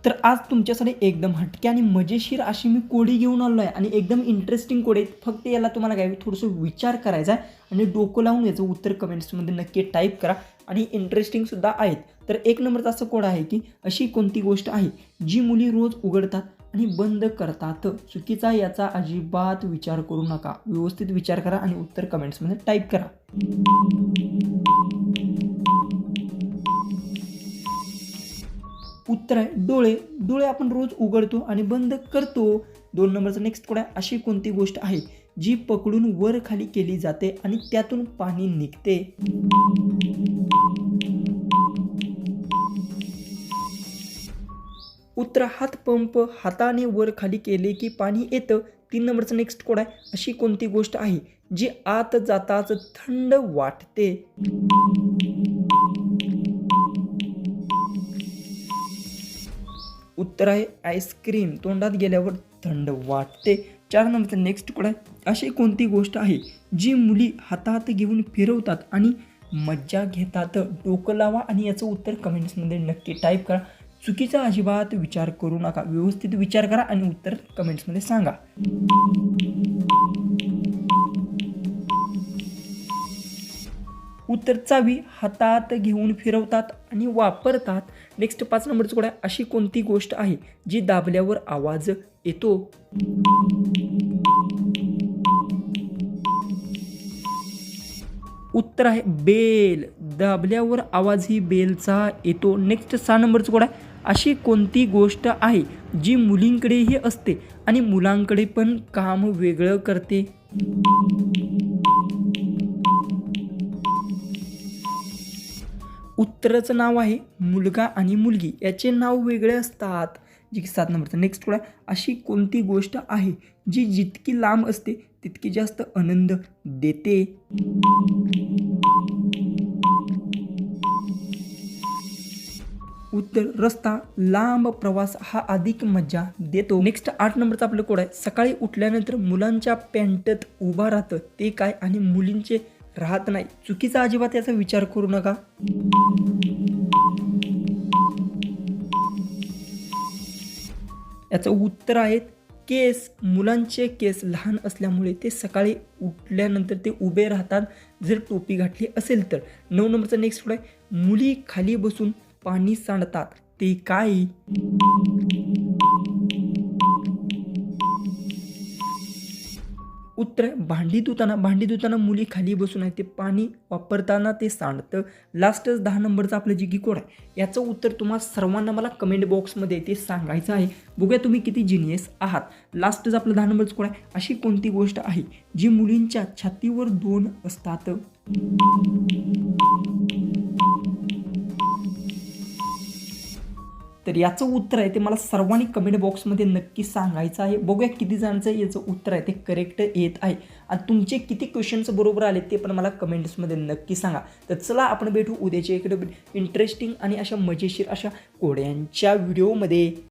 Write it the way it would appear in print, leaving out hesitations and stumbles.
तर आज तुमच्यासाठी एकदम हटके आणि मजेशीर अशी मी कोडी घेऊन आलो आहे आणि एकदम इंटरेस्टिंग कोडी आहेत. फक्त याला तुम्हाला काय थोडंसं विचार करायचा आहे आणि डोकं लावून याचं उत्तर कमेंट्समध्ये नक्की टाईप करा आणि इंटरेस्टिंगसुद्धा आहेत. तर एक नंबरचा असं कोड आहे की अशी कोणती गोष्ट आहे जी मुली रोज उघडतात आणि बंद करतात. चुकीचा याचा अजिबात विचार करू नका, व्यवस्थित विचार करा आणि उत्तर कमेंट्समध्ये टाईप करा. उत्तर आहे डोळे. डोळे आपण रोज उघडतो आणि बंद करतो. 2 नंबरचा नेक्स्ट कोड आहे अशी कोणती गोष्ट आहे जी पकडून वर खाली केली जाते आणि त्यातून पाणी निघते. उत्तर हातपंप. हाताने वर खाली केले की पाणी येतं. 3 नंबरचा नेक्स्ट कोड आहे अशी कोणती गोष्ट आहे जी आत जाताच थंड वाटते. उत्तर आहे आईस्क्रीम. तोंडात गेल्यावर थंड वाटते. 4 नंबरचा नेक्स्ट कोड आहे अशी कोणती गोष्ट आहे जी मुली हातात घेऊन फिरवतात आणि मज्जा घेतात. डोकं लावा आणि याचं उत्तर कमेंट्समध्ये नक्की टाईप करा. चुकीचा अजिबात विचार करू नका, व्यवस्थित विचार करा आणि उत्तर कमेंट्समध्ये सांगा. उत्तर चावी. हातात घेऊन फिरवतात आणि वापरतात. नेक्स्ट 5 नंबरचं कोड आहे अशी कोणती गोष्ट आहे जी दाबल्यावर आवाज येतो. उत्तर आहे बेल. दाबल्यावर आवाज ही बेलचा येतो. नेक्स्ट 6 नंबरचं कोड आहे अशी कोणती गोष्ट आहे जी मुलींकडेही असते आणि मुलांकडे पण काम वेगळं करते. उत्तराचं नाव आहे मुलगा आणि मुलगी. याचे नाव वेगळे असतात. जी की 7 नंबरचं नेक्स्ट कोड आहे अशी कोणती गोष्ट आहे जी जितकी लांब असते तितकी जास्त आनंद देते. उत्तर रस्ता. लांब प्रवास हा अधिक मजा देतो. नेक्स्ट 8 नंबरचा आपलं कोड आहे सकाळी उठल्यानंतर मुलांच्या पॅन्टत उभा राहतं ते काय आणि मुलींचे राहत नाही. चुकीचा अजिबात याचा विचार करू नका. याचं उत्तर आहे केस. मुलांचे केस लहान असल्यामुळे ते सकाळी उठल्यानंतर ते उभे राहतात जर टोपी घातली असेल तर. 9 नंबरचा नेक्स्ट कोड आहे मुली खाली बसून पाणी सांडतात ते काय. उत्तर भांडी धुताना मुली खाली बसून आहे ते पाणी वापरताना ते सांडतं. लास्टच 10 नंबरचा आपलं जी की कोड आहे याचं उत्तर तुम्हाला सर्वांना मला कमेंट बॉक्समध्ये ते सांगायचं आहे. बघूया तुम्ही किती जिनियस आहात. लास्टच आपलं 10 नंबरचं कोड आहे अशी कोणती गोष्ट आहे जी मुलींच्या छातीवर 2 असतात. तर याचं उत्तर आहे ते मला सर्वांनी कमेंट बॉक्समध्ये नक्की सांगायचं आहे. बघूया किती जणांचं याचं उत्तर आहे ते करेक्ट येत आहे आणि तुमचे किती क्वेश्चन्स बरोबर आले ते पण मला कमेंट्समध्ये नक्की सांगा. तर चला आपण भेटू उद्याच्या इकडे इंटरेस्टिंग आणि अशा मजेशीर अशा कोड्यांच्या व्हिडिओमध्ये.